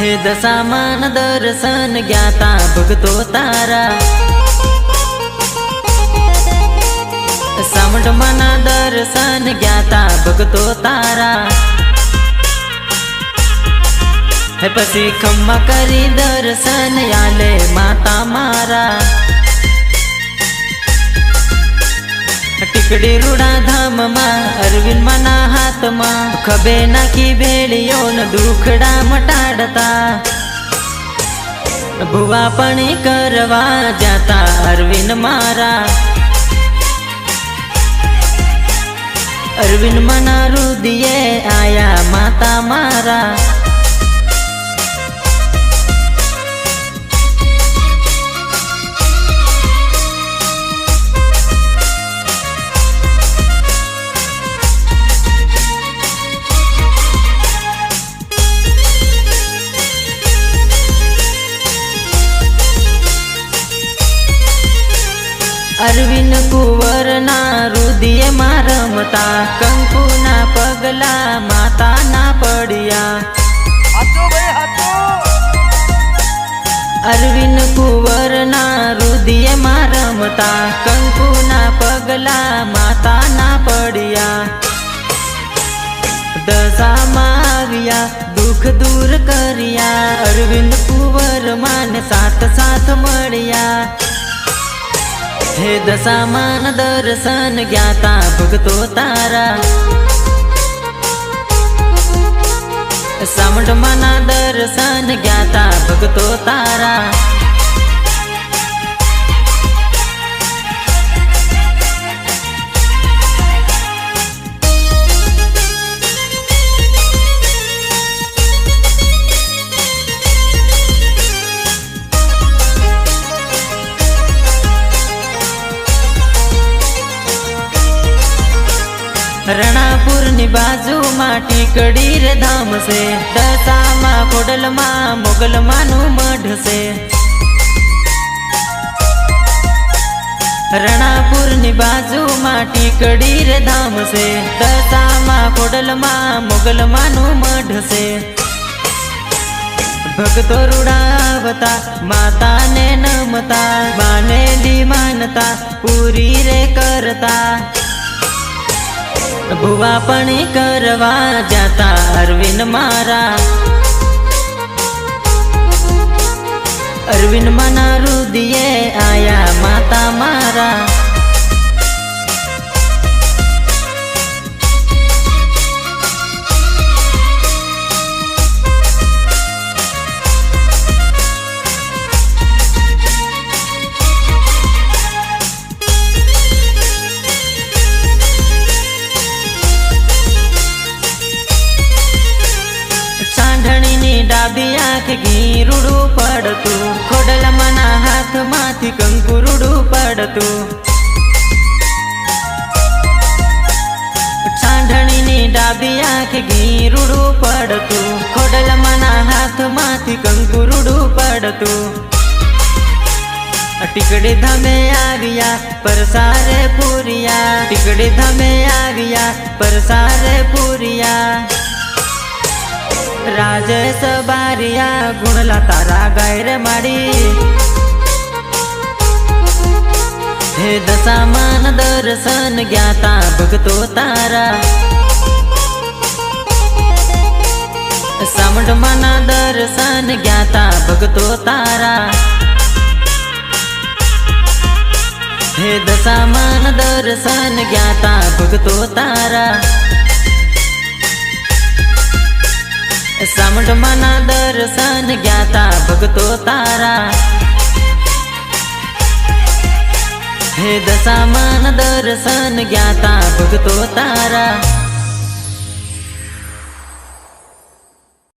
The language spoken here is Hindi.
हे दशामान दर्शन ज्ञाता भगतो तारा। सामंत मना दर्शन ज्ञाता भगतो तारा। हे पसी खम्मा करी दर्शन आले माता मारा। टिकड़ी रूड़ा धाम मा अरविंद मना हाथ मा खबे नाखी भेड़ियो न दुखड़ा मटाड़ता। भुआ पणी करवा जाता अरविंद मारा। अरविंद मना रुदिये आया माता मारा। अरविंद कुंवर ना रुदिये मारमता। कंकु ना पगला माता ना पड़िया। अरविंद कुंवर ना रुदिये मारमता। कंकु ना पगला माता ना पड़िया। दशा माविया दुख दूर करिया। अरविंद कुंवर मान साथ साथ मड़िया। हे दशामान दर्शन ज्ञाता भगतो तारा। सामंत मना दर्शन ज्ञाता भगतो तारा। रणापुर नी बाजू माटी कड़ी रे धाम से। दशा मा खोडल मा मोगल मानु मढ़ से। रणापुर नी बाजू माटी कड़ी रे धाम से। दशा मा खोडल मा मोगल मानु मढ़ से। भगतो रुड़ावता माता ने नमता। माने दी मानता पूरी रे करता। भुआ पणी करवा जाता अरविंद मारा। अरविंद मना रुदिये आया माता मारा। डाबी आँख घी रूडू पड़तू। खोडल मना हाथ माथी कंकु रूडू पड़तू। छांढणी नी डाबी आँख घी रूडू पड़तू। खोडल मना हाथ माथी कंकु रूडू पड़तू। टिकड़ी धमे आविया परसारे पूरिया। टिकड़ी धमे आविया परसारे पूरिया। राजेश बारिया गुणला तारा गायर माड़ी। हे दशामान दर्शन ज्ञाता भगतो तारा। सामंत मना दर्शन ज्ञाता भगतो तारा। हे दशामान दर्शन ज्ञाता भगतो तारा। सामंत मना दर्शन ज्ञाता भगतो तारा। हे दशामान दर्शन ज्ञाता भगतो तारा।